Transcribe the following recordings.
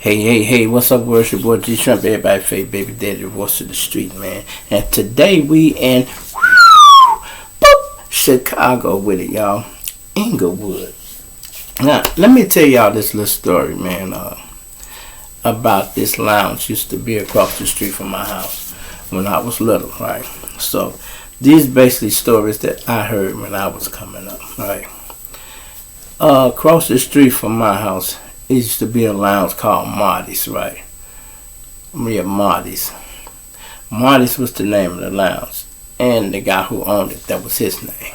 Hey, what's up, worship boy G Shrimp, everybody fake baby daddy, voice of the street, man. And today we in Chicago with it, y'all. Inglewood. Now, let me tell y'all this little story, man, about this lounge used to be across the street from my house when I was little, right? So, these basically stories that I heard when I was coming up, right? Across the street from my house, it used to be a lounge called Marty's, right? Yeah, Marty's. Marty's was the name of the lounge. And the guy who owned it, that was his name.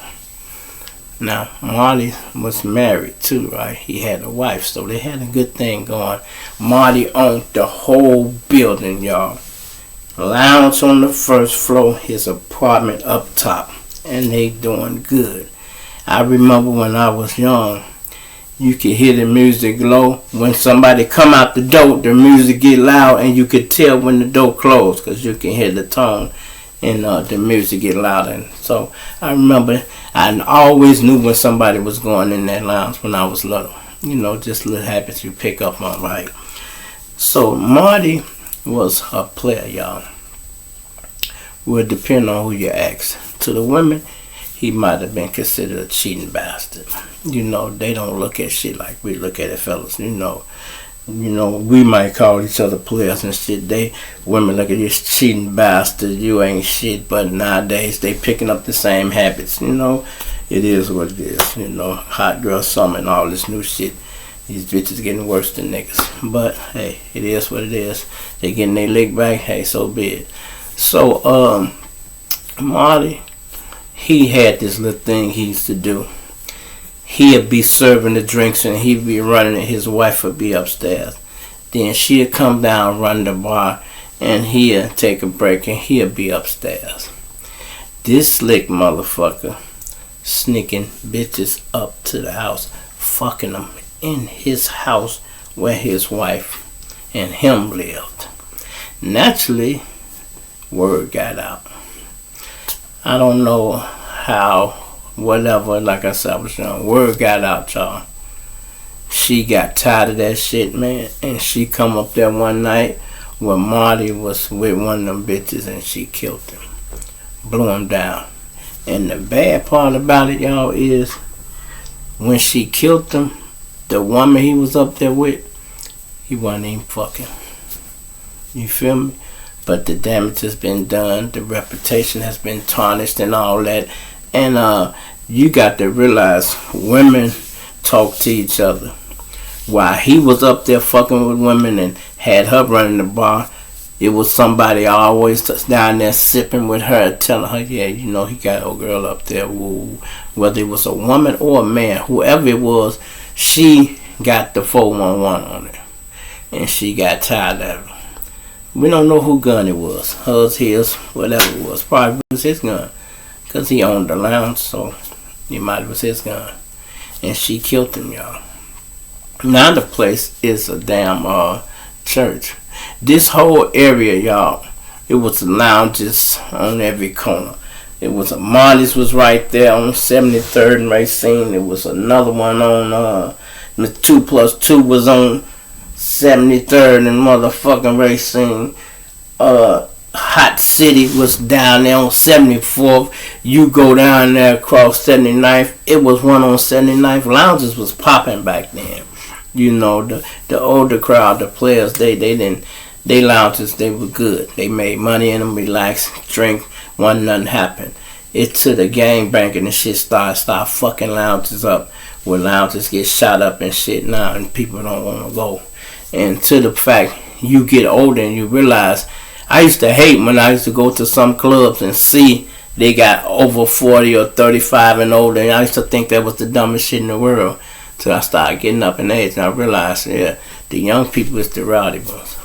Now, Marty was married too, right? He had a wife, so they had a good thing going. Marty owned the whole building, y'all. Lounge on the first floor, his apartment up top. And they doing good. I remember when I was young, you could hear the music low. When somebody come out the door, the music get loud, and you could tell when the door closed because you can hear the tone and the music get louder. And so I remember I always knew when somebody was going in that lounge when I was little. You know, just little habits you pick up on, right? So Marty was a player, y'all. Would depend on who you ask. To the women, he might have been considered a cheating bastard. You know, they don't look at shit like we look at it, fellas. You know, we might call each other players and shit. Women look at this cheating bastard, you ain't shit. But nowadays, they picking up the same habits. You know, it is what it is. You know, hot girl summer and all this new shit. These bitches getting worse than niggas. But, hey, it is what it is. They getting their lick back. Hey, so be it. So, Marty, he had this little thing he used to do. He'd be serving the drinks and he'd be running it. His wife would be upstairs. Then she'd come down, run the bar, and he'd take a break and he'd be upstairs. This slick motherfucker sneaking bitches up to the house, fucking them in his house where his wife and him lived. Naturally, word got out. I don't know how, whatever, like I said, I was young. Word got out, y'all. She got tired of that shit, man. And she come up there one night where Marty was with one of them bitches and she killed him. Blew him down. And the bad part about it, y'all, is when she killed him, the woman he was up there with, he wasn't even fucking. You feel me? But the damage has been done. The reputation has been tarnished and all that. And you got to realize women talk to each other. While he was up there fucking with women and had her running the bar, it was somebody always down there sipping with her, telling her, yeah, you know, he got old girl up there. Woo. Whether it was a woman or a man, whoever it was, she got the 411 on it. And she got tired of it. We don't know who gun it was. Hers, his, whatever it was. Probably was his gun. Because he owned the lounge, so it might have was his gun. And she killed him, y'all. Now the place is a damn church. This whole area, y'all, it was lounges on every corner. It was a Marty's was right there on 73rd and Racine. It was another one on 2+2 was on 73rd and motherfucking Racine. Hot City was down there on 74th. You go down there across 79th. It was one on 79th. Lounges was popping back then. You know, the older crowd, the players, they lounges, they were good. They made money in them, relax, drink, nothing happened. It took the gang banging and shit start fucking lounges up. Where lounges get shot up and shit now and people don't want to go. And to the fact you get older and you realize, I used to hate when I used to go to some clubs and see they got over 40 or 35 and older. And I used to think that was the dumbest shit in the world. Till I started getting up in age and I realized, yeah, the young people is the rowdy ones.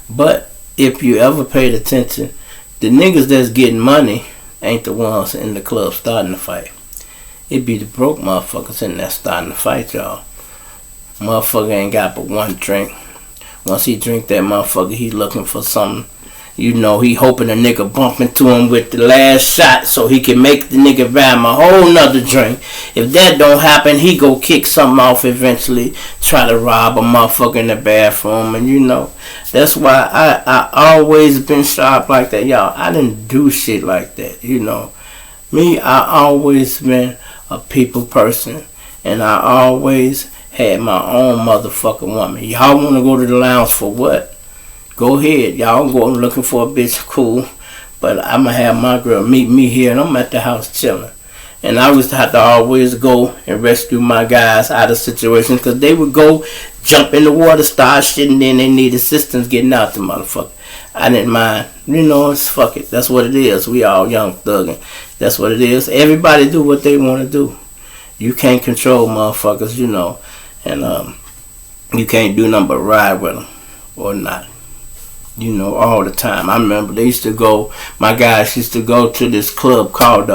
But if you ever paid attention, the niggas that's getting money ain't the ones in the club starting the fight. It be the broke motherfuckers in there starting the fight, y'all. Motherfucker ain't got but one drink. Once he drink that motherfucker, he looking for something You know, he hoping a nigga bump into him with the last shot so he can make the nigga buy him a whole nother drink. If that don't happen, he go kick something off eventually, try to rob a motherfucker in the bathroom. And you know, that's why I always been sharp like that. Y'all, I didn't do shit like that, you know. Me, I always been a people person. And I always had my own motherfucking woman. Y'all want to go to the lounge for what? Go ahead. Y'all go looking for a bitch, cool. But I'm going to have my girl meet me here, and I'm at the house chilling. And I used to have to always go and rescue my guys out of situations because they would go jump in the water, start shit, and then they need assistance getting out the motherfucker. I didn't mind. You know, it's fuck it. That's what it is. We all young thugging. That's what it is. Everybody do what they want to do. You can't control motherfuckers, you know. And you can't do nothing but ride with them or not. You know, all the time. I remember they used to go, my guys used to go to this club called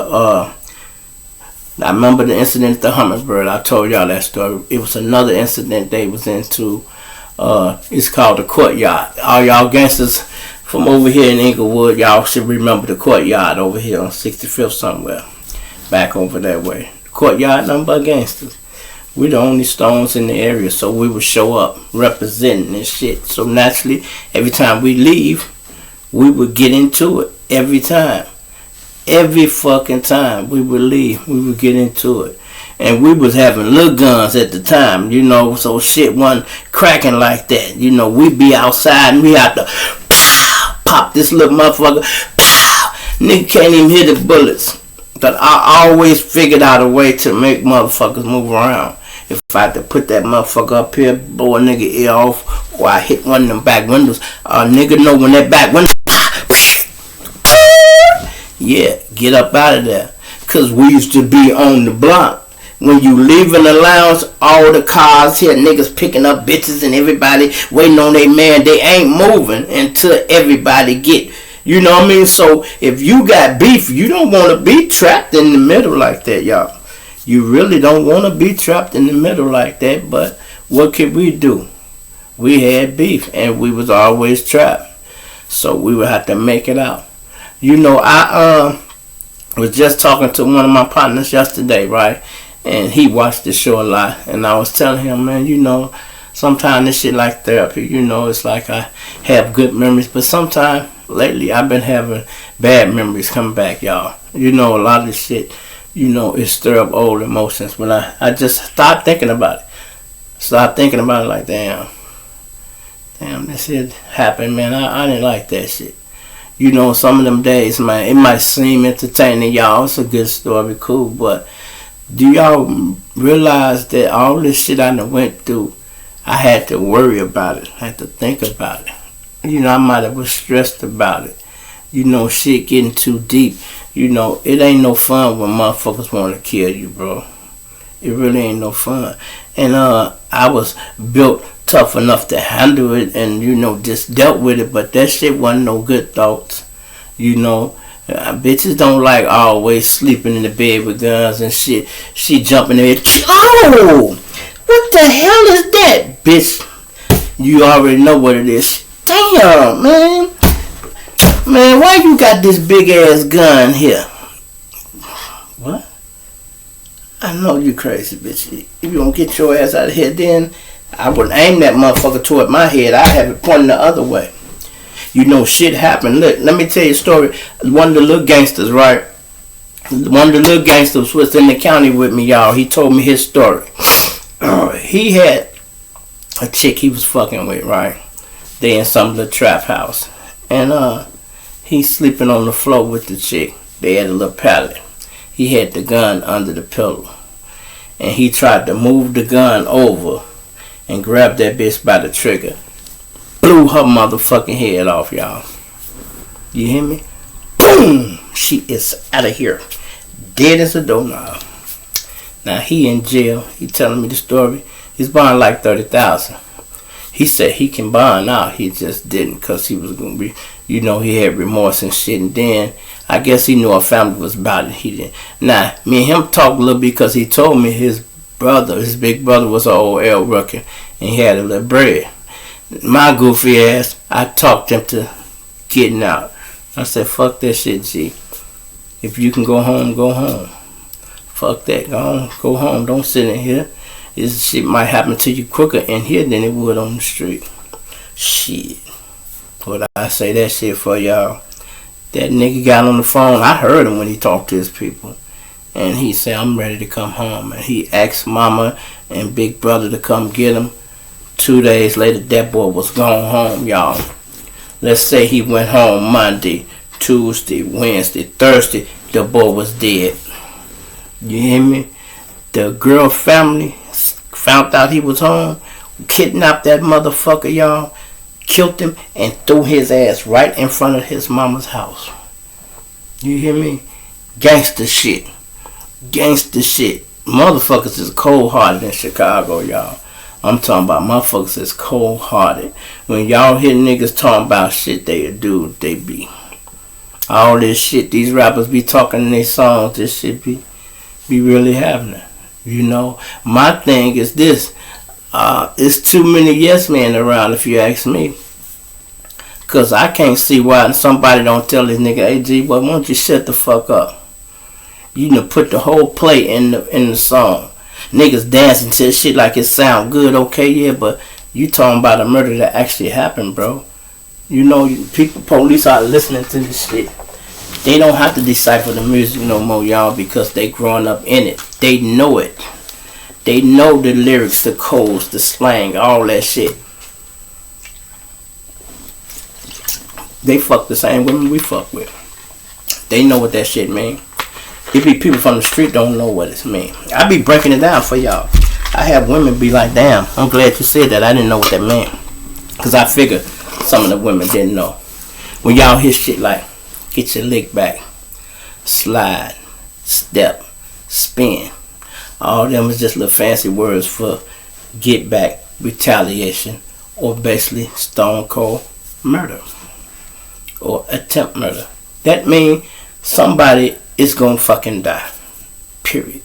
I remember the incident at the Hummingbird. I told y'all that story. It was another incident they was into. It's called the Courtyard. All y'all gangsters from over here in Inglewood, y'all should remember the Courtyard over here on 65th somewhere. Back over that way. The Courtyard, nothing but gangsters. We the only stones in the area, so we would show up representing and shit. So naturally, every time we leave, we would get into it. Every time. Every fucking time we would leave, we would get into it. And we was having little guns at the time, you know, so shit wasn't cracking like that. You know, we'd be outside and we had to pop this little motherfucker. Nigga can't even hit the bullets. But I always figured out a way to make motherfuckers move around. If I had to put that motherfucker up here, blow a nigga ear off, or I hit one of them back windows, a nigga know when that back window, yeah, get up out of there. Because we used to be on the block. When you leaving the lounge, all the cars here, niggas picking up bitches and everybody waiting on their man. They ain't moving until everybody get. You know what I mean? So if you got beef, you don't want to be trapped in the middle like that, y'all. You really don't want to be trapped in the middle like that. But what could we do? We had beef and we was always trapped. So we would have to make it out. You know, I was just talking to one of my partners yesterday, right? And he watched the show a lot. And I was telling him, man, you know, sometimes this shit like therapy. You know, it's like I have good memories. But sometimes lately I've been having bad memories come back, y'all. You know, a lot of this shit, you know, it stir up old emotions. When I just start thinking about it. Start thinking about it like, damn, this shit happened, man. I didn't like that shit. You know, some of them days, man, it might seem entertaining, y'all. It's a good story, cool. But do y'all realize that all this shit I done went through, I had to worry about it. I had to think about it. You know, I might have was stressed about it. You know, shit getting too deep. You know, it ain't no fun when motherfuckers want to kill you, bro. It really ain't no fun. And I was built tough enough to handle it and, you know, just dealt with it. But that shit wasn't no good thoughts. You know, bitches don't like always sleeping in the bed with guns and shit. She jumping in the bed. Oh! What the hell is that, bitch? You already know what it is. Damn, man. Man, why you got this big ass gun here? What? I know you crazy, bitch. If you don't get your ass out of here, then I would aim that motherfucker toward my head. I have it pointing the other way. You know, shit happened. Look, let me tell you a story. One of the little gangsters, right? One of the little gangsters was in the county with me, y'all. He told me his story. He had a chick he was fucking with, right? They in some little trap house. And he's sleeping on the floor with the chick. They had a little pallet. He had the gun under the pillow. And he tried to move the gun over and grab that bitch by the trigger. Blew her motherfucking head off, y'all. You hear me? Boom! She is out of here. Dead as a doorknob. Now he in jail. He telling me the story. He's buying like $30,000. He said he can bond out. He just didn't because he was going to be, you know, he had remorse and shit. And then I guess he knew our family was about it. He didn't. Now, me and him talked a little because he told me his brother, his big brother was an old L rookie and he had a little bread. My goofy ass, I talked him to getting out. I said, fuck that shit, G. If you can go home, go home. Fuck that. Go home. Don't sit in here. This shit might happen to you quicker in here than it would on the street. Shit. What I say that shit for, y'all? That nigga got on the phone. I heard him when he talked to his people. And he said, I'm ready to come home. And he asked mama and big brother to come get him. 2 days later, that boy was gone home, y'all. Let's say he went home Monday, Tuesday, Wednesday, Thursday. The boy was dead. You hear me? The girl family found out he was home, kidnapped that motherfucker, y'all, killed him, and threw his ass right in front of his mama's house. You hear me? Gangster shit. Gangster shit. Motherfuckers is cold-hearted in Chicago, y'all. I'm talking about motherfuckers is cold-hearted. When y'all hear niggas talking about shit they do, they be. All this shit these rappers be talking in their songs, this shit be really happening. You know, my thing is this. It's too many yes men around, if you ask me. Because I can't see why somebody don't tell this nigga, hey, G, why don't you shut the fuck up? You done put the whole play in the song. Niggas dancing to shit like it sound good, okay, yeah, but you talking about a murder that actually happened, bro. You know, people, police are listening to this shit. They don't have to decipher the music no more, y'all, because they growing up in it. They know it. They know the lyrics, the codes, the slang, all that shit. They fuck the same women we fuck with. They know what that shit mean. It be people from the street don't know what it mean. I be breaking it down for y'all. I have women be like, damn, I'm glad you said that. I didn't know what that meant. Because I figured some of the women didn't know. When y'all hear shit like, get your lick back, slide, step, spin. All of them is just little fancy words for get back, retaliation, or basically stone cold murder. Or attempt murder. That means somebody is gonna fucking die. Period.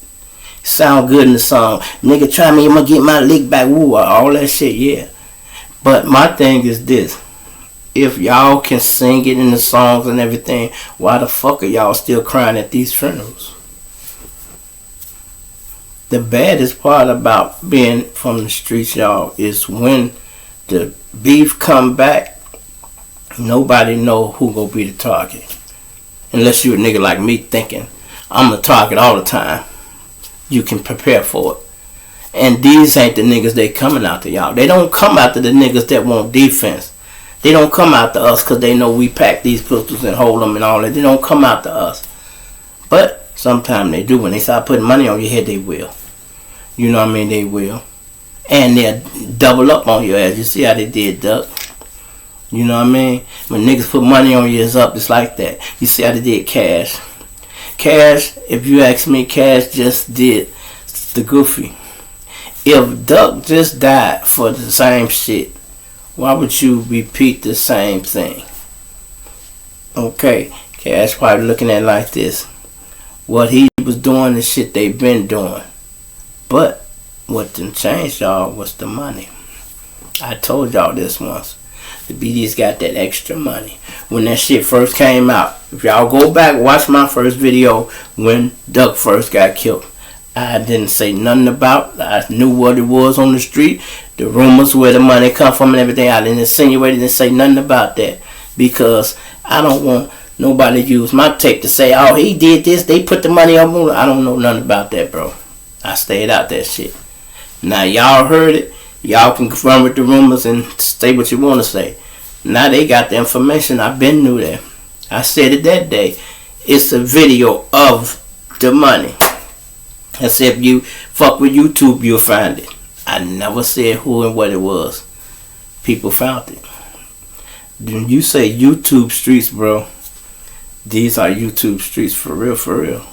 Sound good in the song. Nigga try me, I'm gonna get my lick back, woo, all that shit, yeah. But my thing is this. If y'all can sing it in the songs and everything, why the fuck are y'all still crying at these funerals? The baddest part about being from the streets, y'all, is when the beef come back, nobody know who gonna be the target. Unless you a nigga like me thinking, I'm the target all the time. You can prepare for it. And these ain't the niggas they coming after, y'all. They don't come after the niggas that want defense. They don't come after us because they know we pack these pistols and hold them and all that. They don't come after us. But sometimes they do. When they start putting money on your head, they will. You know what I mean? They will. And they'll double up on your ass. You see how they did, Duck? You know what I mean? When niggas put money on you, it's up. It's like that. You see how they did Cash. Cash, if you ask me, Cash just did the goofy. If Duck just died for the same shit, why would you repeat the same thing? Okay, Cash probably looking at it like this. What he was doing is shit they been doing. But what done changed, y'all, was the money. I told y'all this once. The BDs got that extra money. When that shit first came out, if y'all go back, watch my first video when Duck first got killed. I didn't say nothing about it. I knew what it was on the street, the rumors, where the money come from and everything. I didn't insinuate, didn't say nothing about that. Because I don't want nobody to use my tape to say, oh, he did this, they put the money on me. I don't know nothing about that, bro. I stayed out that shit. Now y'all heard it. Y'all can confirm with the rumors and say what you want to say. Now they got the information. I been knew that. I said it that day. It's a video of the money. I said if you fuck with YouTube, you'll find it. I never said who and what it was. People found it. When you say YouTube streets, bro, these are YouTube streets for real, for real.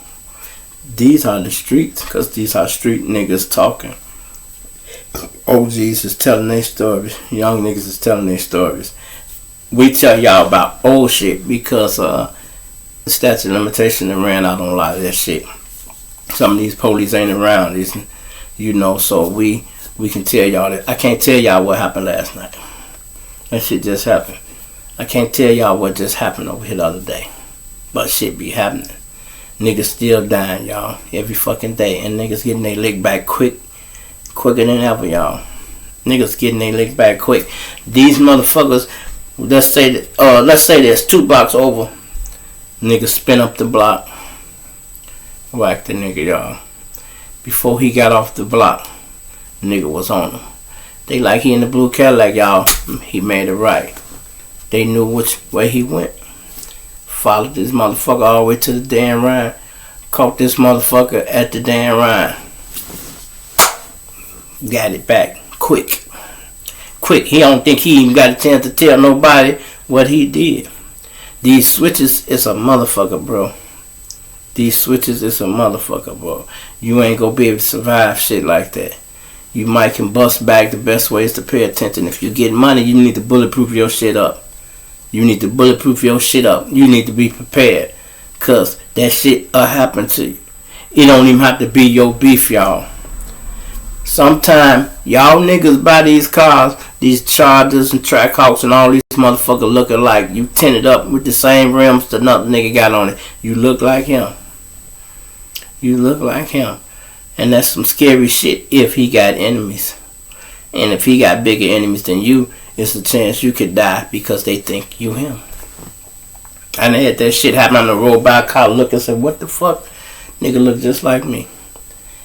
These are the streets, because these are street niggas talking. OGs is telling their stories. Young niggas is telling their stories. We tell y'all about old shit because the statute of limitation ran out on a lot of that shit. Some of these police ain't around, you know, so we can tell y'all that. I can't tell y'all what happened last night. That shit just happened. I can't tell y'all what just happened over here the other day. But shit be happening. Niggas still dying, y'all. Every fucking day. And niggas getting their lick back quicker than ever, y'all. Niggas getting their lick back quick. These motherfuckers, let's say there's 2 blocks over. Niggas spin up the block. Whack the nigga, y'all. Before he got off the block, nigga was on him. They like he in the blue Cadillac, y'all. He made it right. They knew which way he went. Followed this motherfucker all the way to the damn Rhine. Caught this motherfucker at the damn Rhine. Got it back. Quick. He don't think he even got a chance to tell nobody what he did. These switches is a motherfucker, bro. These switches is a motherfucker, bro. You ain't gonna be able to survive shit like that. You might can bust back. The best way is to pay attention. If you get money, you need to bulletproof your shit up. You need to bulletproof your shit up. You need to be prepared. Cause that shit happen to you. It don't even have to be your beef, y'all. Sometimes y'all niggas buy these cars, these Chargers and Trackhawks and all these motherfuckers looking like you tinted up with the same rims that another nigga got on it. You look like him. You look like him. And that's some scary shit if he got enemies. And if he got bigger enemies than you, it's a chance you could die because they think you him. I had that shit happen on the road by a car, look and said, what the fuck? Nigga look just like me.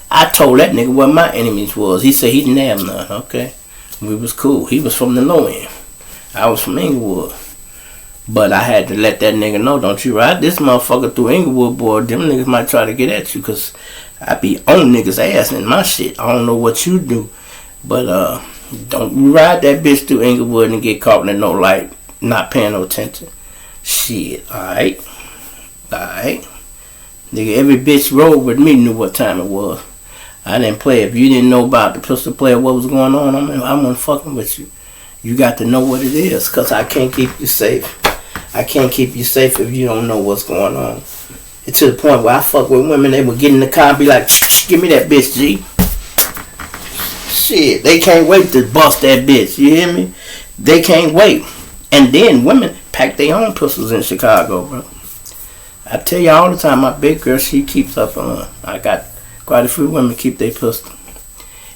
I told that nigga what my enemies was. He said he didn't have none. Okay. We was cool. He was from the low end. I was from Inglewood. But I had to let that nigga know, don't you ride this motherfucker through Inglewood, boy. Them niggas might try to get at you because I be on niggas' ass in my shit. I don't know what you do. But don't ride that bitch through Inglewood and get caught in the no light, not paying no attention. Shit, alright. Nigga, every bitch rode with me knew what time it was. I didn't play. If you didn't know about the pistol player, what was going on, I wasn't fucking with you. You got to know what it is, because I can't keep you safe. I can't keep you safe if you don't know what's going on. It's to the point where I fuck with women, they would get in the car and be like, give me that bitch, G. Shit, they can't wait to bust that bitch, you hear me? They can't wait. And then women pack their own pistols in Chicago, bro. I tell you all the time, my big girl, she keeps up on. I got quite a few women keep their pistol.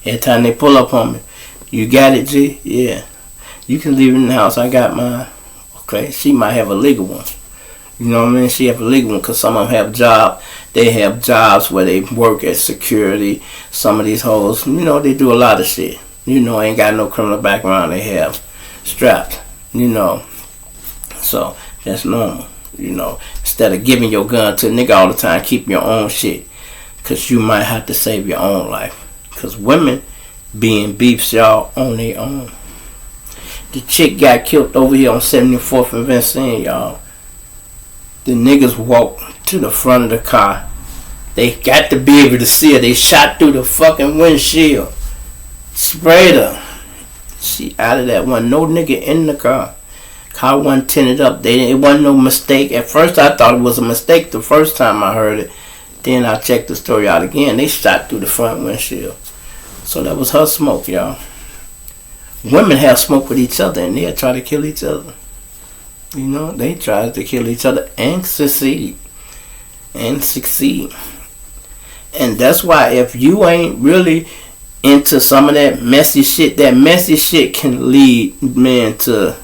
Every time they pull up on me, you got it, G? Yeah. You can leave it in the house. I got mine. Okay. She might have a legal one. You know what I mean? She have a legal one because some of them have jobs. They have jobs where they work as security. Some of these hoes, you know, they do a lot of shit. You know, ain't got no criminal background. They have strapped. You know. So, that's normal. You know, instead of giving your gun to a nigga all the time, keep your own shit. Because you might have to save your own life. Because women being beefs, y'all, on their own. The chick got killed over here on 74th and Vincennes, y'all. The niggas walked to the front of the car. They got to be able to see her. They shot through the fucking windshield. Sprayed her. She out of that one. No nigga in the car. Car wasn't tinted up. It wasn't no mistake. At first I thought it was a mistake the first time I heard it. Then I checked the story out again. They shot through the front windshield. So that was her smoke, y'all. Women have smoke with each other and they'll try to kill each other. You know, they try to kill each other and succeed. And that's why if you ain't really into some of that messy shit can lead men to,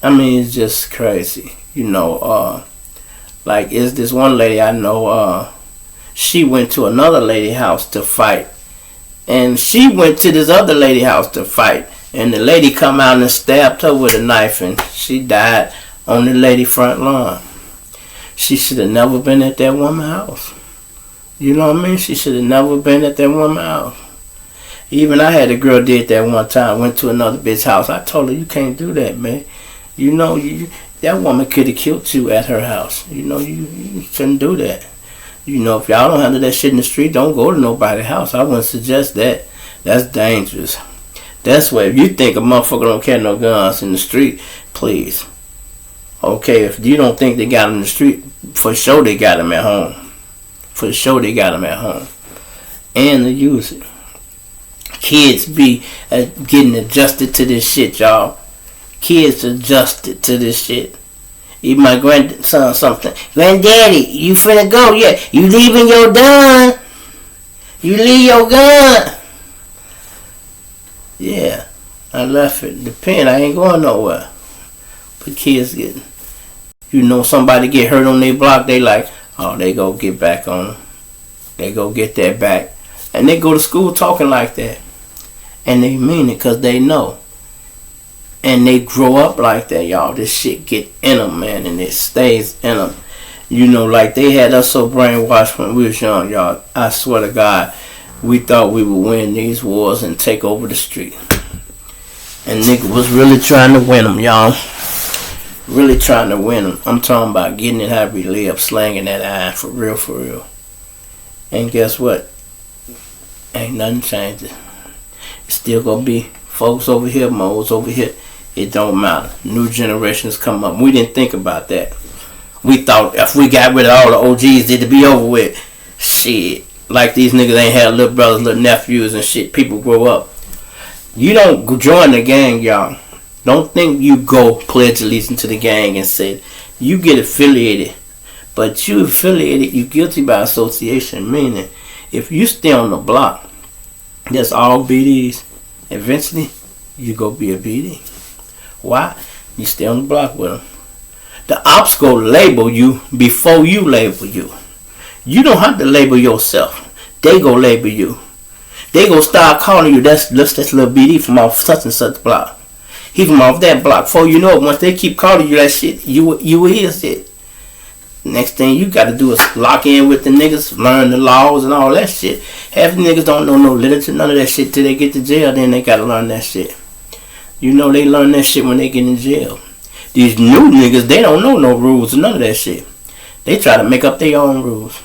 I mean, it's just crazy. You know, like, is this one lady I know, she went to another lady house to fight. And she went to this other lady house to fight. And the lady come out and stabbed her with a knife and she died on the lady front lawn. She should have never been at that woman's house. You know what I mean? She should have never been at that woman's house. Even I had a girl did that one time, went to another bitch's house. I told her, you can't do that, man. You know, that woman could have killed you at her house. You know, you shouldn't do that. You know, if y'all don't handle that shit in the street, don't go to nobody's house. I wouldn't suggest that. That's dangerous. That's why if you think a motherfucker don't carry no guns in the street, please. Okay, if you don't think they got them in the street, for sure they got them at home. For sure they got them at home. And they use it. Kids be getting adjusted to this shit, y'all. Kids adjusted to this shit. Even my grandson something. Granddaddy, you finna go? Yeah. You leaving your gun? You leave your gun? Yeah. I left it. Depend. I ain't going nowhere. But kids get, somebody get hurt on their block, they like, oh, they go get back on them. They go get that back. And they go to school talking like that. And they mean it because they know. And they grow up like that, y'all. This shit get in them, man, and it stays in them. Like they had us so brainwashed when we was young, y'all. I swear to God, we thought we would win these wars and take over the street. And nigga was really trying to win them, y'all. Really trying to win them. I'm talking about getting it how we live, slanging that iron for real, for real. And guess what? Ain't nothing changing. It's still gonna be folks over here, moles over here. It don't matter. New generations come up. We didn't think about that. We thought if we got rid of all the OGs, it'd be over with. Shit. Like these niggas ain't had little brothers, little nephews and shit. People grow up. You don't join the gang, y'all. Don't think you go pledge allegiance to the gang and say, you get affiliated. But you affiliated, you guilty by association. Meaning, if you stay on the block, that's all BDs. Eventually, you go be a BD. Why? You stay on the block with them. The ops go label you before you label you. You don't have to label yourself. They go label you. They go start calling you, that's little BD from off such and such block. He from off that block. Before you know it, once they keep calling you that shit, you is it. Next thing you got to do is lock in with the niggas, learn the laws and all that shit. Half the niggas don't know no literature, none of that shit till they get to jail. Then they got to learn that shit. They learn that shit when they get in jail. These new niggas, they don't know no rules or none of that shit. They try to make up their own rules.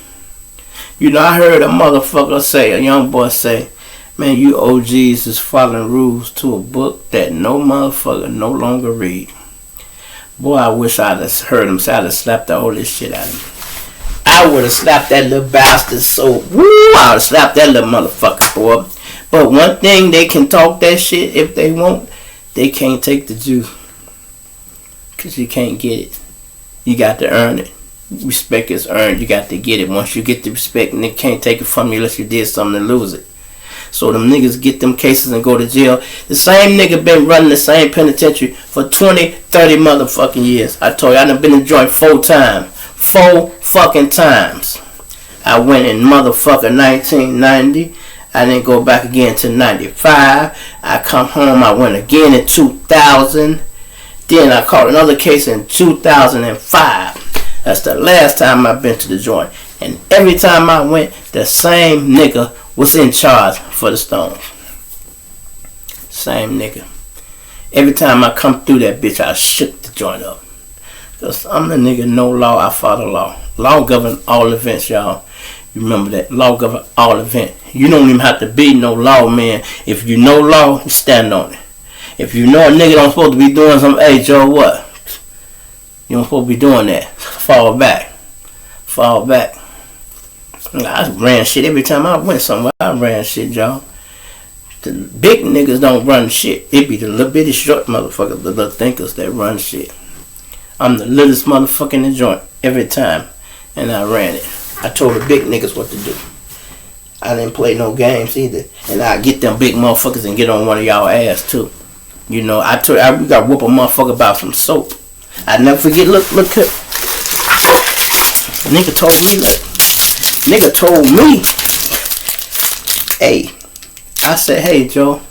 I heard a motherfucker say, a young boy say, man, you OGs is following rules to a book that no motherfucker no longer read. Boy, I wish I'd have heard him say I'd have slapped the holy shit out of him. I would have slapped that little bastard so, woo, I would have slapped that little motherfucker, boy. But one thing, they can talk that shit if they want. They can't take the juice. Because you can't get it. You got to earn it. Respect is earned. You got to get it. Once you get the respect, and they can't take it from you unless you did something to lose it. So them niggas get them cases and go to jail. The same nigga been running the same penitentiary for 20, 30 motherfucking years. I told you, I done been in joint 4 times. 4 fucking times. I went in motherfucking 1990. I didn't go back again to 95. I come home, I went again in 2000. Then I caught another case in 2005. That's the last time I've been to the joint. And every time I went, the same nigga was in charge for the stones. Same nigga. Every time I come through that bitch, I shook the joint up. Because I'm the nigga, no law, I follow law. Law govern all events, y'all. You remember that. Law govern all events. You don't even have to be no law, man. If you know law, you stand on it. If you know a nigga don't supposed to be doing something, hey, Joe, what? You don't supposed to be doing that. Fall back. Fall back. I ran shit every time I went somewhere. I ran shit, y'all. The big niggas don't run shit. It be the little bitty short motherfuckers, the little thinkers that run shit. I'm the littlest motherfucker in the joint every time. And I ran it. I told the big niggas what to do. I didn't play no games either. And I get them big motherfuckers and get on one of y'all ass too. We got to whoop a motherfucker about some soap. I never forget, look, nigga told me, hey, I said, hey, Joe,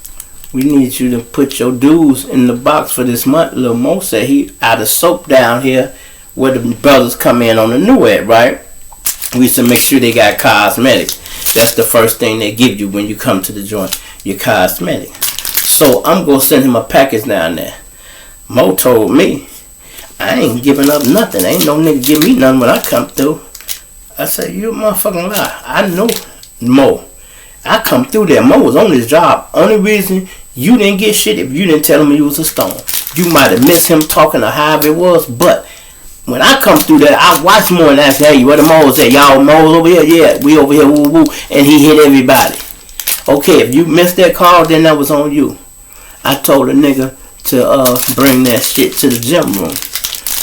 we need you to put your dues in the box for this month. Lil Mo said he out of soap down here where the brothers come in on the new ad, right? We used to make sure they got cosmetics. That's the first thing they give you when you come to the joint, your cosmetic. So I'm going to send him a package down there. Mo told me, I ain't giving up nothing. Ain't no nigga give me nothing when I come through. I said, you a motherfucking lie. I know Mo. I come through there. Mo was on his job. Only reason you didn't get shit if you didn't tell him he was a stone. You might have missed him talking or however it was, but when I come through there, I watch Mo and ask, hey, where the Mo's at? Y'all Mo's over here? Yeah, we over here, woo woo. And he hit everybody. Okay, if you missed that call, then that was on you. I told the nigga to bring that shit to the gym room.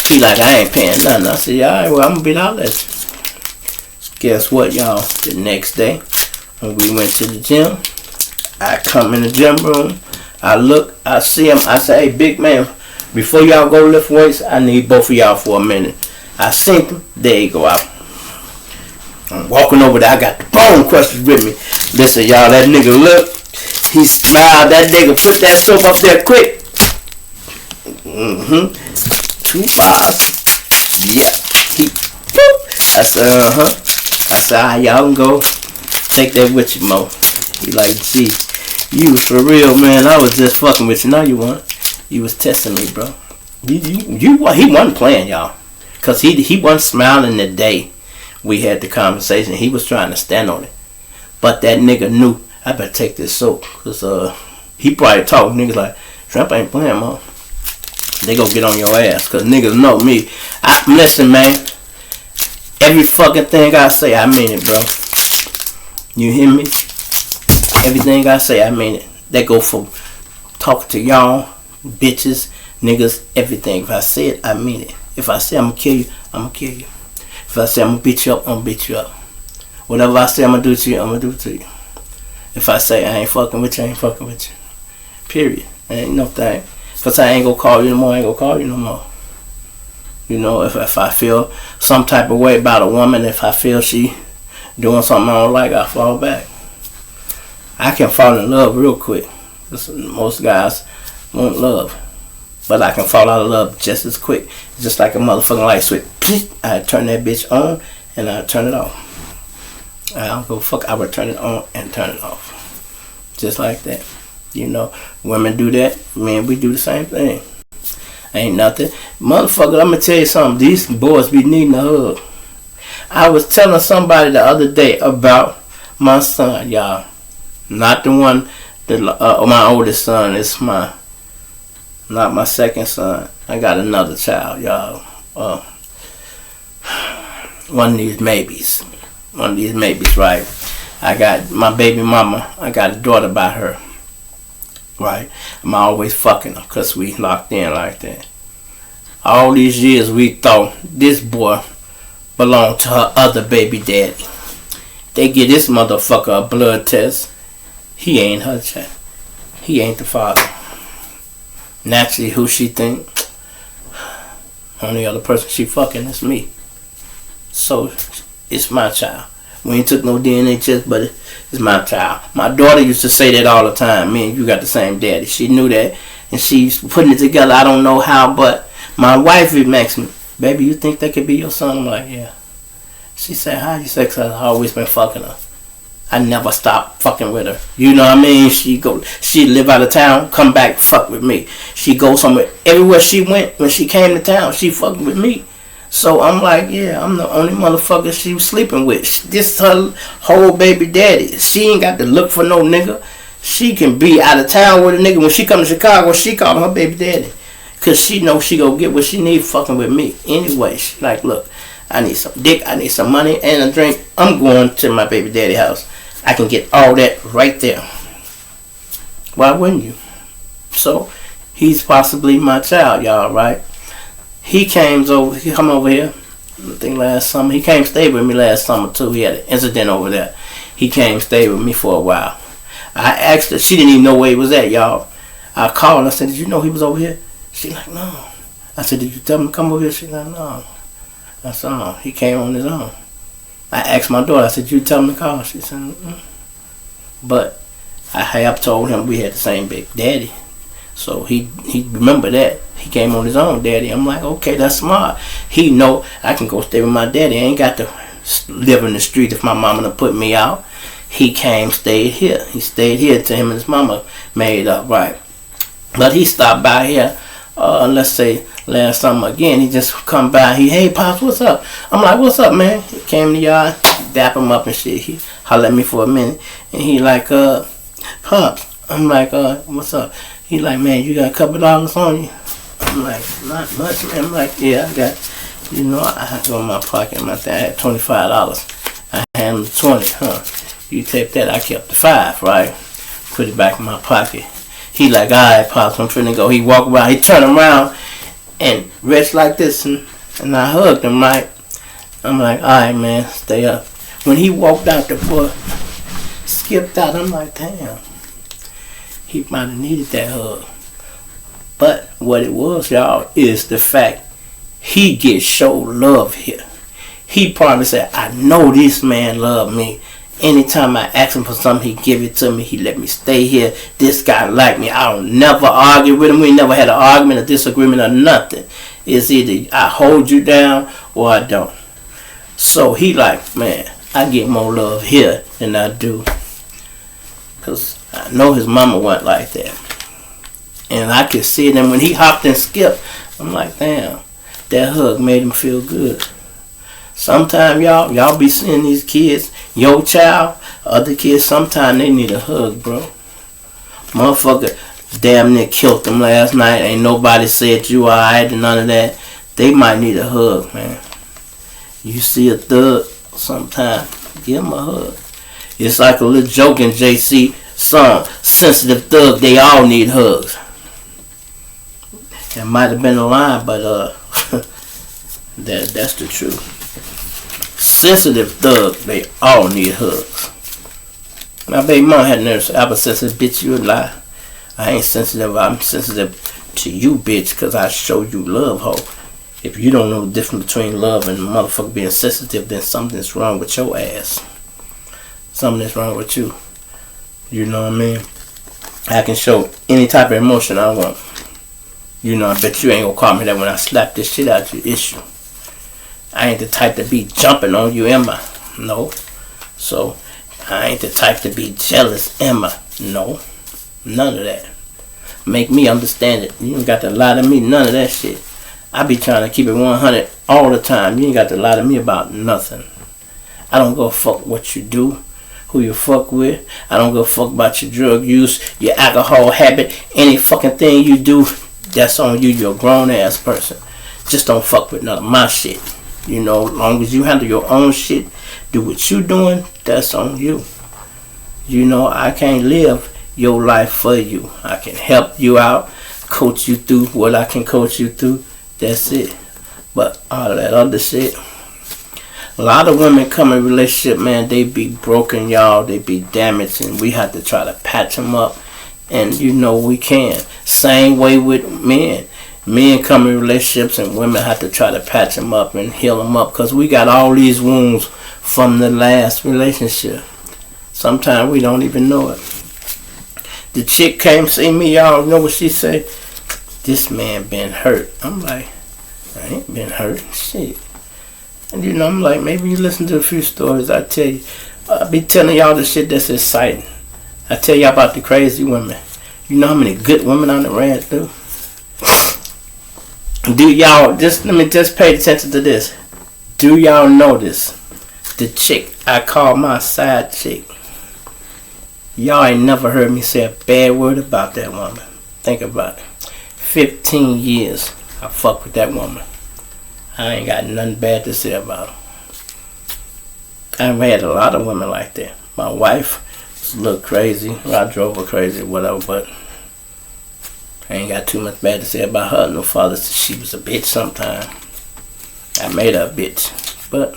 He like, I ain't paying nothing. I said, alright, well, I'm gonna be out at you. Guess what, y'all? The next day, when we went to the gym, I come in the gym room, I look, I see him, I say, hey, big man, before y'all go lift weights, I need both of y'all for a minute. I seen him, there you go out. I'm walking over there, I got the bone crushes with me. Listen, y'all, that nigga look, he smiled, that nigga put that soap up there quick. 2 bars. Yeah. I said, I said, alright, y'all can go. Take that with you, Mo. He like, gee, you was for real, man. I was just fucking with you. No, you weren't. You was testing me, bro. He wasn't playing, y'all. Because he wasn't smiling the day we had the conversation. He was trying to stand on it. But that nigga knew, I better take this soap. Because he probably talked. Niggas like, Trump ain't playing, Mo. They gonna get on your ass. Because niggas know me. Listen, man. Every fucking thing I say, I mean it, bro. You hear me? Everything I say, I mean it. That go from talking to y'all, bitches, niggas, everything. If I say it, I mean it. If I say I'm gonna kill you, I'm gonna kill you. If I say I'm gonna beat you up, I'm gonna beat you up. Whatever I say I'm gonna do to you, I'm gonna do it to you. If I say I ain't fucking with you, I ain't fucking with you. Period. Ain't no thing. If I say I ain't gonna call you no more, I ain't gonna call you no more. You know, if I feel some type of way about a woman, if I feel she doing something I don't like, I fall back. I can fall in love real quick. Most guys won't love. But I can fall out of love just as quick. It's just like a motherfucking light switch. I turn that bitch on and I turn it off. I don't go fuck. I would turn it on and turn it off. Just like that. You know, women do that. Men, we do the same thing. Ain't nothing. Motherfucker, I'm going to tell you something. These boys be needing a hug. I was telling somebody the other day about my son, y'all. Not the one, my oldest son. It's not my second son. I got another child, y'all. One of these maybes, right? I got my baby mama. I got a daughter by her, right? I'm always fucking her because we locked in like that. All these years we thought this boy belonged to her other baby daddy. They get this motherfucker a blood test. He ain't her child. He ain't the father. Naturally, who she think? Only other person she fucking is me. So, it's my child. We ain't took no DNA test, but it's my child. My daughter used to say that all the time. Me and you got the same daddy. She knew that, and she's putting it together. I don't know how, but my wife makes me, baby, you think that could be your son? I'm like, yeah. She said, how you say? 'Cause I've always been fucking her. I never stopped fucking with her. You know what I mean? She live out of town, come back, fuck with me. She go somewhere. Everywhere she went, when she came to town, she fucking with me. So I'm like, yeah, I'm the only motherfucker she was sleeping with. This her whole baby daddy. She ain't got to look for no nigga. She can be out of town with a nigga. When she come to Chicago, she call her baby daddy. Because she know she go get what she need fucking with me. Anyway, she like, look, I need some dick, I need some money, and a drink. I'm going to my baby daddy house. I can get all that right there. Why wouldn't you? So, he's possibly my child, y'all, right? He come over here, I think last summer. He came stay with me last summer, too. He had an incident over there. He came stay with me for a while. I asked her, she didn't even know where he was at, y'all. I called and I said, did you know he was over here? She like, no. I said, did you tell him to come over here? She like, no. I said, oh, he came on his own. I asked my daughter, I said, you tell him to call? She said, mm-mm. But I have told him we had the same big daddy. So he remembered that. He came on his own daddy. I'm like, okay, that's smart. He know I can go stay with my daddy. I ain't got to live in the street if my mama done put me out. He came, stayed here. He stayed here till him and his mama made up, right? But he stopped by here, let's say, last summer again. He just come by. Hey, Pops, what's up? I'm like, what's up, man? He came to the yard, dap him up and shit. He hollered at me for a minute. And he like, Pops. I'm like, what's up? He like, man, you got a couple dollars on you? I'm like, not much, man. I'm like, yeah, I got, I had to go in my pocket. I had $25. I had him 20, huh? You take that, I kept the 5, right? Put it back in my pocket. He like, all right, Pops, I'm finna go. He walk around, he turn around and rest like this, and I hugged him, right? I'm like, all right, man, stay up. When he walked out, the boy skipped out. I'm like, damn, he might have needed that hug. But what it was, y'all, is the fact he gets show love here. He probably said, I know this man love me. Anytime I ask him for something, he give it to me. He let me stay here. This guy like me. I don't never argue with him. We never had an argument, a disagreement, or nothing. It's either I hold you down or I don't. So he like, man, I get more love here than I do. Because I know his mama wasn't like that. And I could see it. And when he hopped and skipped, I'm like, damn, that hug made him feel good. Sometimes y'all be seeing these kids, your child, other kids, sometimes they need a hug, bro. Motherfucker damn near killed them last night. Ain't nobody said you alright and none of that. They might need a hug, man. You see a thug, sometimes give him a hug. It's like a little joke in JC song, Sensitive Thug, they all need hugs. That might have been a line, but that's the truth. Sensitive Thug, they all need hugs. My baby mom had nerves. I was sensitive, bitch, you a lie. I ain't sensitive, I'm sensitive to you, bitch, because I show you love, ho. If you don't know the difference between love and motherfucker being sensitive, then something's wrong with your ass. Something's wrong with you. You know what I mean? I can show any type of emotion I want. You know, I bet you ain't gonna call me that when I slap this shit out your issue. I ain't the type to be jumping on you, am I? No. So, I ain't the type to be jealous, am I? No. None of that. Make me understand it. You ain't got to lie to me, none of that shit. I be trying to keep it 100 all the time. You ain't got to lie to me about nothing. I don't go fuck what you do, who you fuck with. I don't go fuck about your drug use, your alcohol habit, any fucking thing you do. That's on you. You're a grown ass person. Just don't fuck with none of my shit. You know, as long as you handle your own shit, do what you doing, that's on you. You know, I can't live your life for you. I can help you out, coach you through what I can coach you through. That's it. But all of that other shit, a lot of women come in relationship, man, they be broken, y'all. They be damaged, and we have to try to patch them up. And you know we can. Same way with men. Men come in relationships and women have to try to patch them up and heal them up because we got all these wounds from the last relationship. Sometimes we don't even know it. The chick came see me, y'all know what she said? This man been hurt. I'm like, I ain't been hurt. Shit. And you know, I'm like, maybe you listen to a few stories I tell you. I be telling y'all the shit that's exciting. I tell y'all about the crazy women. You know how many good women I done ran through? Do y'all, let me just pay attention to this. Do y'all notice the chick I call my side chick? Y'all ain't never heard me say a bad word about that woman. Think about it. 15 years I fuck with that woman. I ain't got nothing bad to say about her. I've had a lot of women like that. My wife was a little crazy. I drove her crazy, whatever, but I ain't got too much bad to say about her. No father said she was a bitch sometime. I made her a bitch. But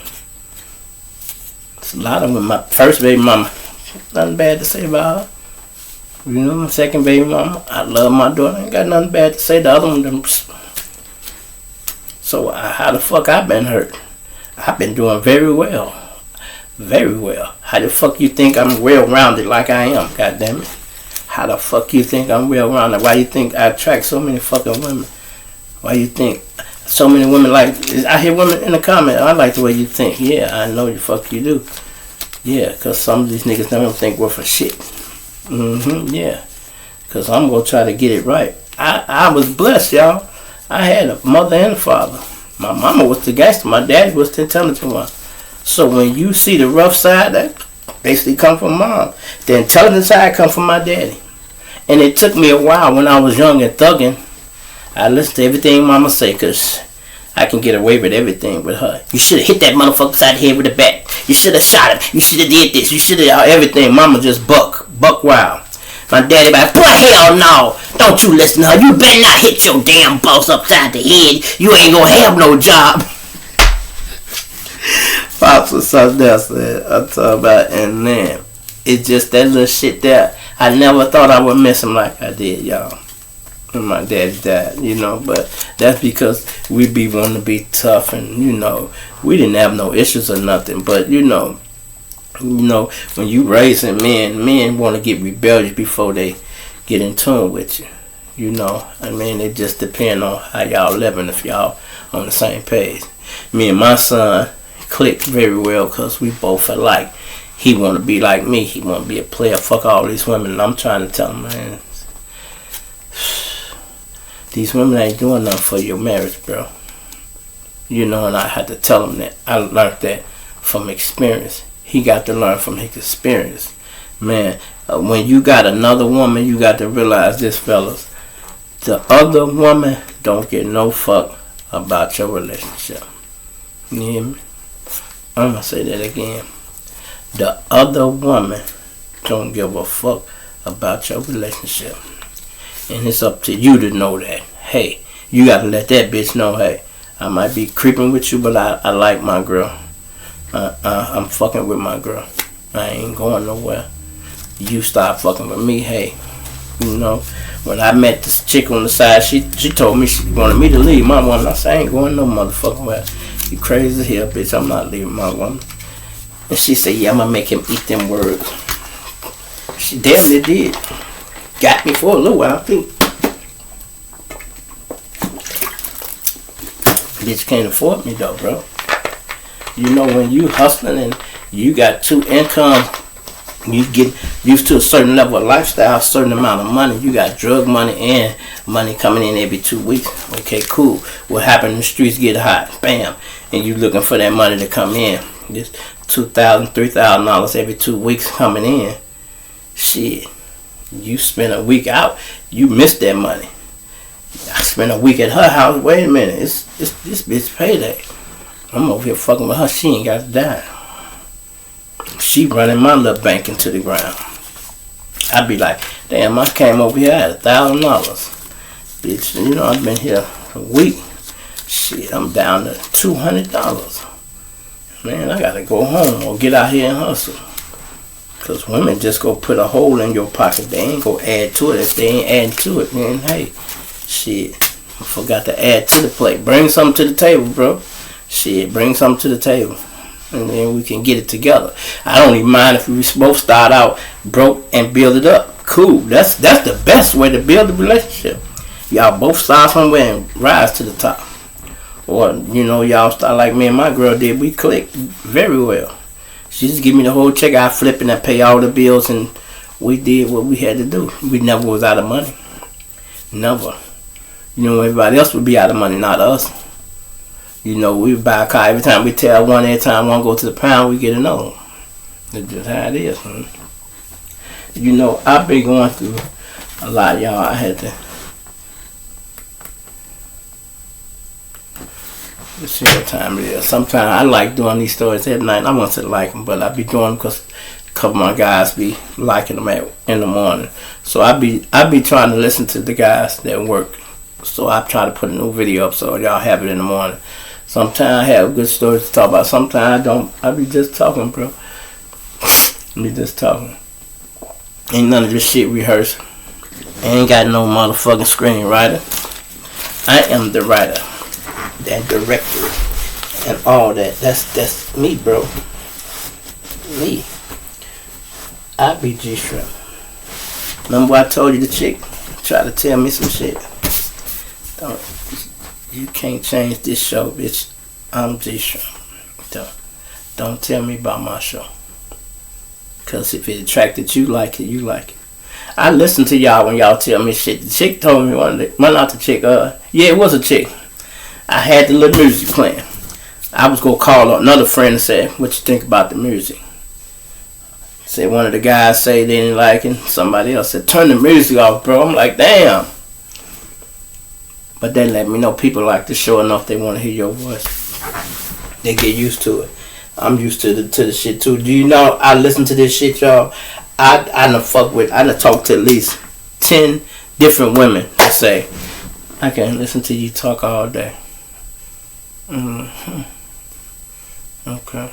it's a lot of women. My first baby mama, nothing bad to say about her. You know, my second baby mama, I love my daughter. I ain't got nothing bad to say. The other one, so how the fuck I been hurt? I've been doing very well. Very well. How the fuck you think I'm well-rounded like I am? God damn it. How the fuck you think I'm well-rounded? Why you think I attract so many fucking women? Why you think so many women like... I hear women in the comment, I like the way you think. Yeah, I know the fuck you do. Yeah, because some of these niggas don't think worth a shit. Yeah. Because I'm going to try to get it right. I was blessed, y'all. I had a mother and a father. My mama was the gangster. My daddy was the intelligent one. So when you see the rough side, that basically come from mom. The intelligent side come from my daddy. And it took me a while when I was young and thugging. I listened to everything mama say because I can get away with everything with her. You should have hit that motherfucker side of the head with a bat. You should have shot him. You should have did this. You should have everything. Mama just buck wild. My daddy like, boy, hell no. Don't you listen to her. You better not hit your damn boss upside the head. You ain't gonna have no job. Pops was something else that I'm talking about. And then, it's just that little shit there. I never thought I would miss him like I did, y'all. When my daddy died, you know. But that's because we be wanting to be tough. And, you know, we didn't have no issues or nothing. But, you know, when you raising men want to get rebellious before they get in tune with you. You know, I mean, it just depends on how y'all living, if y'all on the same page. Me and my son clicked very well because we both alike. He want to be like me. He want to be a player. Fuck all these women. And I'm trying to tell him, man, these women ain't doing nothing for your marriage, bro. You know, and I had to tell him that. I learned that from experience. He got to learn from his experience. Man, when you got another woman, you got to realize this, fellas. The other woman don't get no fuck about your relationship. You hear me? I'm going to say that again. The other woman don't give a fuck about your relationship. And it's up to you to know that. Hey, you got to let that bitch know, hey, I might be creeping with you, but I like my girl. I'm fucking with my girl. I ain't going nowhere. You start fucking with me, hey. You know, when I met this chick on the side, she told me she wanted me to leave my woman. I said, I ain't going no motherfucking where. You crazy as hell, bitch. I'm not leaving my woman. And she said, yeah, I'm going to make him eat them words. She definitely did. Got me for a little while, too. Bitch can't afford me, though, bro. You know, when you hustling and you got two incomes, you get used to a certain level of lifestyle, a certain amount of money. You got drug money and money coming in every 2 weeks. Okay, cool. What happened in the streets get hot. Bam. And you looking for that money to come in. Just $2,000, $3,000 every 2 weeks coming in. Shit. You spend a week out, you missed that money. I spent a week at her house. Wait a minute. It's this bitch payday. I'm over here fucking with her. She ain't got to die. She running my little bank into the ground. I'd be like, damn, I came over here at $1,000. Bitch, you know, I've been here a week. Shit, I'm down to $200. Man, I gotta go home or get out here and hustle. Because women just go put a hole in your pocket. They ain't go add to it. If they ain't adding to it, man, hey, shit, I forgot to add to the plate. Bring something to the table, bro. Shit, bring something to the table. And then we can get it together. I don't even mind if we both start out broke and build it up. Cool. That's the best way to build a relationship. Y'all both start somewhere and rise to the top. Or, you know, y'all start like me and my girl did. We clicked very well. She just give me the whole check. I flip and I pay all the bills, and we did what we had to do. We never was out of money. Never. You know, everybody else would be out of money, not us. You know, we buy a car every time we tell one, every time one go to the pound, we get another one. That's just how it is, man. You know, I've been going through a lot, y'all. I had to. Let's see what time it is. Sometimes I like doing these stories at night. I want to like them, but I be doing them because a couple of my guys be liking them in the morning. So I be trying to listen to the guys that work. So I try to put a new video up so y'all have it in the morning. Sometimes I have good stories to talk about. Sometimes I don't. I be just talking, bro. I be just talking. Ain't none of this shit rehearsed. I ain't got no motherfucking screenwriter. I am the writer, that director, and all that. That's me, bro. Me. I be G-Shrimp. Remember I told you the chick tried to tell me some shit? You can't change this show, bitch. I'm G-Shrimp. Don't tell me about my show. Because if it attracted you like it, you like it. I listen to y'all when y'all tell me shit. The chick told me one day. Well, not the chick. Yeah, it was a chick. I had the little music playing. I was going to call another friend and say, what you think about the music? Say one of the guys say they didn't like it. Somebody else said, turn the music off, bro. I'm like, damn. But they let me know people like the show enough they want to hear your voice. They get used to it. I'm used to the shit too. Do you know I listen to this shit, y'all? I done talked to at least 10 different women that say, I can listen to you talk all day. Mm-hmm. Okay.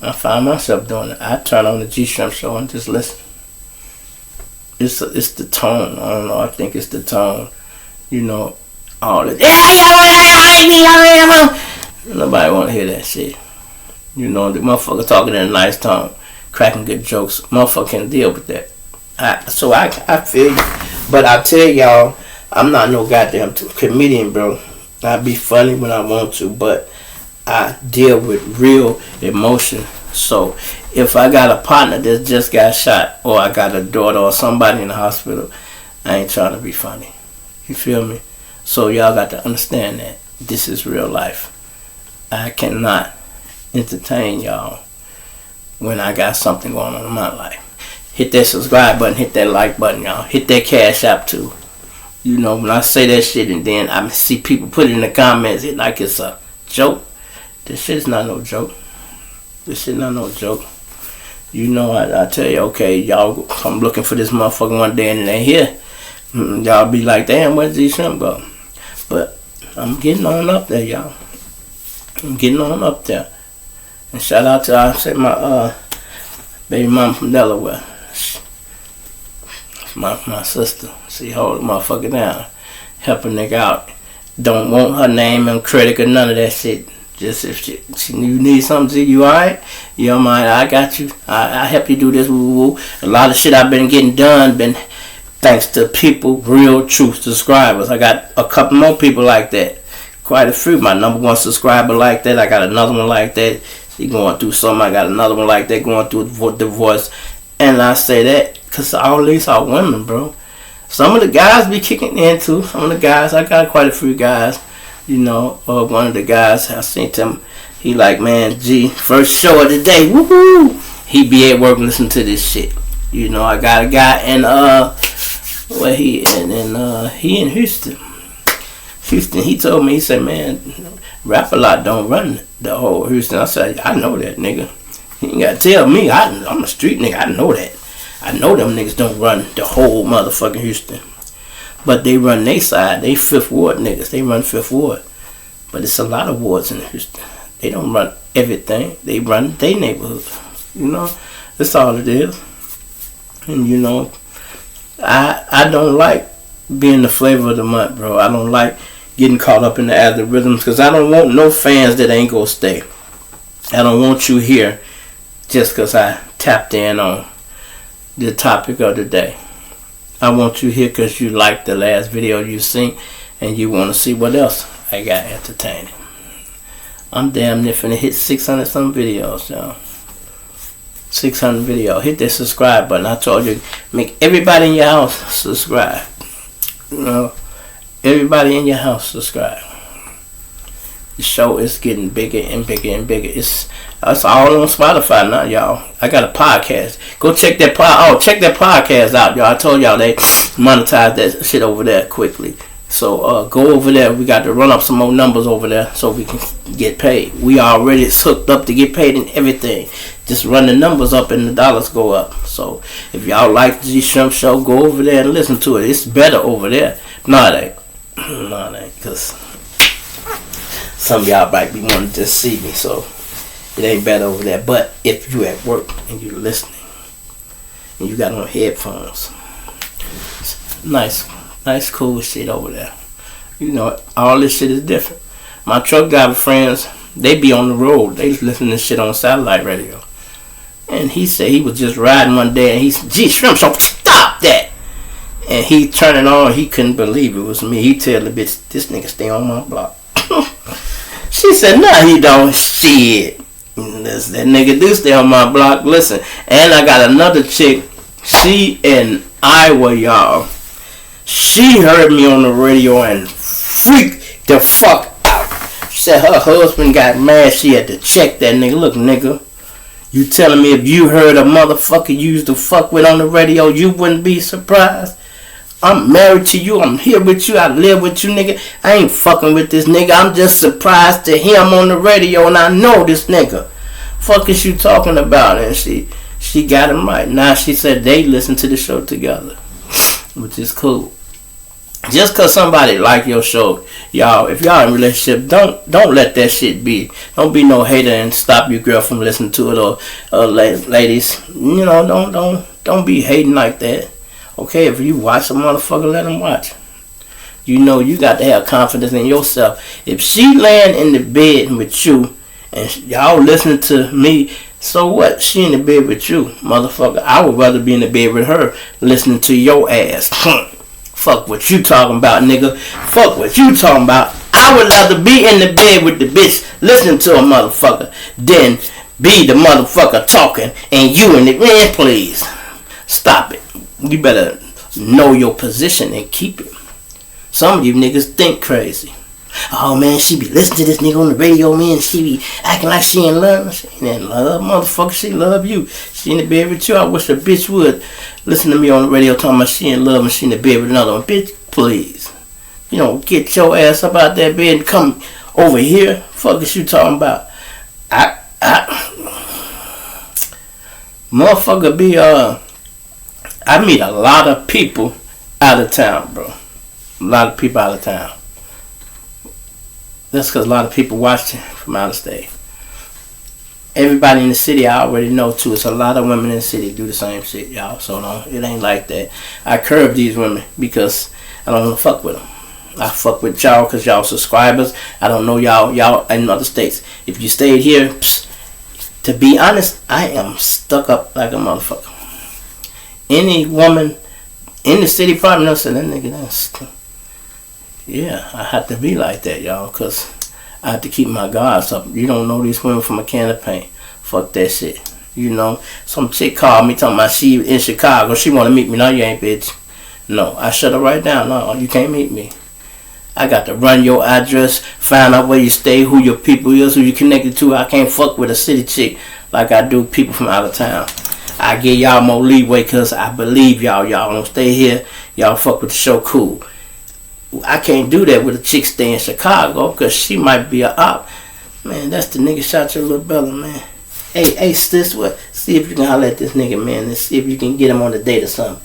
I find myself doing it. I turn on the G-Shrimp show and just listen. It's the tone. I don't know. I think it's the tone. You know, all this. Nobody want to hear that shit. You know, the motherfucker talking in a nice tone, cracking good jokes. Motherfucker can deal with that. I feel you. But I tell y'all, I'm not no goddamn comedian, bro. I be funny when I want to, but I deal with real emotion. So if I got a partner that just got shot, or I got a daughter or somebody in the hospital, I ain't trying to be funny. You feel me? So y'all got to understand that this is real life. I cannot entertain y'all when I got something going on in my life. Hit that subscribe button, hit that like button, y'all. Hit that Cash App too. You know, when I say that shit and then I see people put it in the comments like it's a joke. This shit is not no joke. This shit not no joke. You know, I tell you, okay, y'all come looking for this motherfucker one day and it ain't here. Y'all be like, damn, where's these shrimp go? But I'm getting on up there, y'all. I'm getting on up there. And shout out to, I say, my baby mama from Delaware. My sister. She hold the motherfucker down. Help a nigga out. Don't want her name and credit or none of that shit. Just if you need something, you alright? You know, I got you. I help you do this. Woo, woo. A lot of shit I've been getting done been thanks to people, real true subscribers. I got a couple more people like that. Quite a few. My number one subscriber like that. I got another one like that. She going through something. I got another one like that going through a divorce. And I say that because all these are women, bro. Some of the guys be kicking into. Some of the guys, I got quite a few guys. You know, one of the guys, I seen him, he like, man, G, first show of the day, woohoo! He be at work listening to this shit. You know, I got a guy in, where he in Houston. He told me, he said, man, Rap-A-Lot don't run the whole Houston. I said, I know that, nigga. You ain't gotta tell me, I'm a street nigga, I know that. I know them niggas don't run the whole motherfucking Houston. But they run their side. They 5th Ward niggas. They run 5th Ward. But it's a lot of wards in Houston. They don't run everything. They run their neighborhood. You know? That's all it is. And you know, I don't like being the flavor of the month, bro. I don't like getting caught up in the algorithms because I don't want no fans that ain't gonna stay. I don't want you here just because I tapped in on the topic of the day. I want you here because you liked the last video you seen and you want to see what else I got entertaining. I'm damn near finna hit 600 some videos, y'all. 600 videos. Hit that subscribe button. I told you, make everybody in your house subscribe. You know, everybody in your house subscribe. The show is getting bigger and bigger and bigger. It's all on Spotify now, y'all. I got a podcast. Go check that check that podcast out, y'all. I told y'all they monetize that shit over there quickly. So go over there. We got to run up some more numbers over there so we can get paid. We already hooked up to get paid and everything. Just run the numbers up and the dollars go up. So if y'all like the G-Shrimp show, go over there and listen to it. It's better over there. No, it ain't. No, it ain't. Because some of y'all might be wanting to just see me, so it ain't better over there. But if you at work and you listening and you got on headphones, nice cool shit over there. You know, all this shit is different. My truck driver friends, they be on the road. They listen to shit on satellite radio. And he said he was just riding one day and he said, gee, Shrimp, so stop that. And he turned it on. He couldn't believe it was me. He tell the bitch, this nigga stay on my block. She said, nah, he don't. Shit. That nigga do stay on my block. Listen, and I got another chick. She in Iowa, y'all. She heard me on the radio and freaked the fuck out. She said her husband got mad. She had to check that nigga. Look, nigga, you telling me if you heard a motherfucker you used to fuck with on the radio, you wouldn't be surprised? I'm married to you. I'm here with you. I live with you, nigga. I ain't fucking with this nigga. I'm just surprised to hear him on the radio and I know this nigga. Fuck is you talking about? And she She got him right. Now she said they listen to the show together, which is cool. Just cause somebody like your show, y'all, if y'all in a relationship, don't let that shit be. Don't be no hater and stop your girl from listening to it, or ladies, you know, don't be hating like that. Okay, if you watch a motherfucker, let him watch. You know, you got to have confidence in yourself. If she laying in the bed with you and y'all listening to me, so what? She in the bed with you, motherfucker. I would rather be in the bed with her listening to your ass. Fuck what you talking about, nigga. Fuck what you talking about. I would rather be in the bed with the bitch listening to a motherfucker than be the motherfucker talking and you in the man, please. Stop it. You better know your position and keep it. Some of you niggas think crazy. Oh man, she be listening to this nigga on the radio, man. She be acting like she in love. She ain't in love, motherfucker. She love you. She in the bed with you. I wish a bitch would listen to me on the radio talking about she in love and she in the bed with another one. Bitch, please. You know, get your ass up out that bed and come over here. Fuck is you talking about? Motherfucker be, I meet a lot of people out of town, bro. A lot of people out of town. That's because a lot of people watch from out of state. Everybody in the city I already know too. It's a lot of women in the city do the same shit, y'all. So no, it ain't like that. I curb these women because I don't want to fuck with them. I fuck with y'all because y'all subscribers. I don't know y'all in other states. If you stayed here, to be honest, I am stuck up like a motherfucker. Any woman in the city probably knows that nigga that's. Yeah, I have to be like that, y'all, because I have to keep my guards up. You don't know these women from a can of paint. Fuck that shit. You know, some chick called me talking about she in Chicago. She want to meet me. No, you ain't, bitch. No, I shut her right down. No, you can't meet me. I got to run your address, find out where you stay, who your people is, who you connected to. I can't fuck with a city chick like I do people from out of town. I give y'all more leeway because I believe y'all. Y'all don't stay here. Y'all fuck with the show cool. I can't do that with a chick stay in Chicago because she might be a op. Man, that's the nigga shot your little brother, man. Hey, sis, what? See if you can holler at this nigga, man, and see if you can get him on a date or something.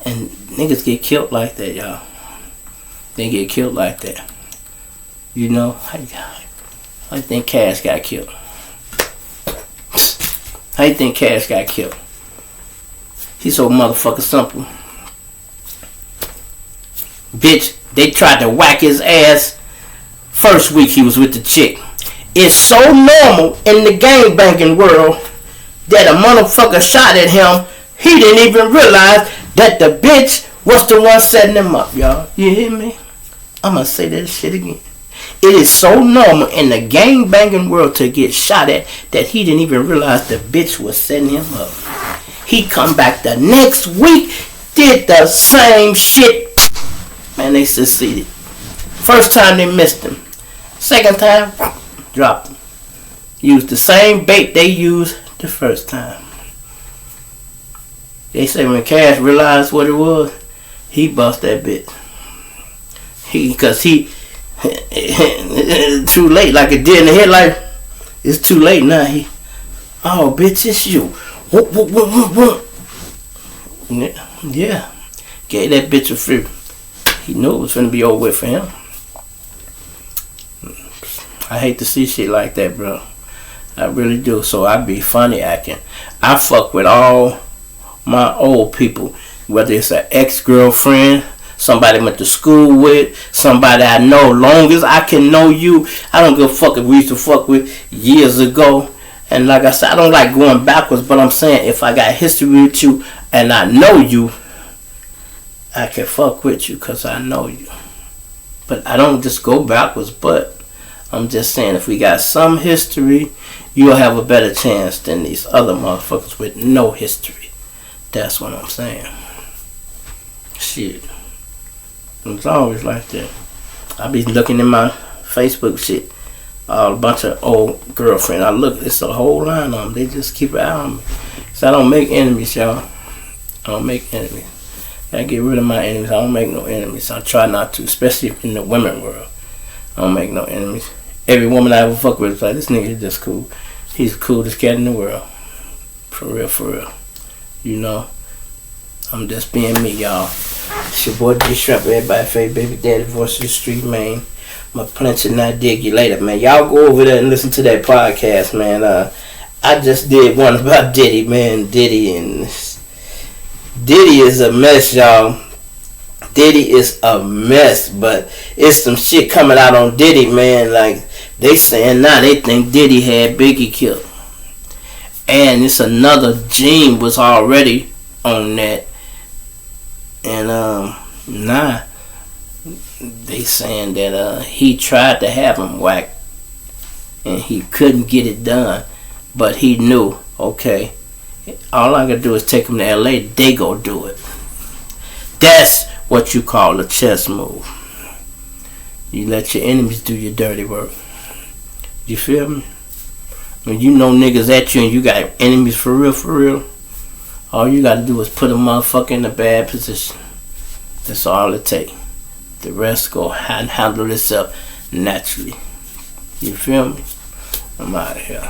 And niggas get killed like that, y'all. They get killed like that. You know, I think Cash got killed. How you think Cash got killed? He's so motherfucking simple. Bitch, they tried to whack his ass first week he was with the chick. It's so normal in the gangbanging world that a motherfucker shot at him. He didn't even realize that the bitch was the one setting him up, y'all. You hear me? I'm gonna say that shit again. It is so normal in the gangbanging world to get shot at that he didn't even realize the bitch was setting him up. He come back the next week, did the same shit. Man, they succeeded. First time they missed him. Second time, dropped him. Used the same bait they used the first time. They say when Cash realized what it was, he bust that bitch. Because he too late, like it did in the headlight. It's too late now. Oh, bitch, it's you. Whoop. Yeah. Gave that bitch a free. He knew it was going to be over with for him. I hate to see shit like that, bro. I really do. So I be funny acting. I fuck with all my old people. Whether it's an ex-girlfriend, somebody I went to school with, somebody I know. Long as I can know you, I don't give a fuck if we used to fuck with years ago. And like I said, I don't like going backwards, but I'm saying if I got history with you and I know you, I can fuck with you because I know you. But I don't just go backwards, but I'm just saying if we got some history, you'll have a better chance than these other motherfuckers with no history. That's what I'm saying. Shit. It's always like that. I be looking in my Facebook shit. A bunch of old girlfriends. I look, it's a whole line of them. They just keep an eye on me. So I don't make enemies, y'all. I don't make enemies. I get rid of my enemies. I don't make no enemies. I try not to, especially in the women world. I don't make no enemies. Every woman I ever fuck with is like, this nigga is just cool. He's the coolest cat in the world. For real, for real. You know, I'm just being me, y'all. It's your boy D Shrimp, everybody favorite baby daddy, voice of the street, man. My plenty not dig you later, man. Y'all go over there and listen to that podcast, man. I just did one about Diddy, man. Diddy is a mess, y'all. Diddy is a mess, but it's some shit coming out on Diddy, man. Like, they saying now they think Diddy had Biggie killed. And it's another gene was already on that. And nah, they saying that he tried to have him whacked and he couldn't get it done. But he knew, okay, all I gotta do is take him to LA, they go do it. That's what you call a chess move. You let your enemies do your dirty work. You feel me? When you know niggas at you and you got enemies for real, all you gotta do is put a motherfucker in a bad position. That's all it take. The rest go handle itself naturally. You feel me? I'm out of here.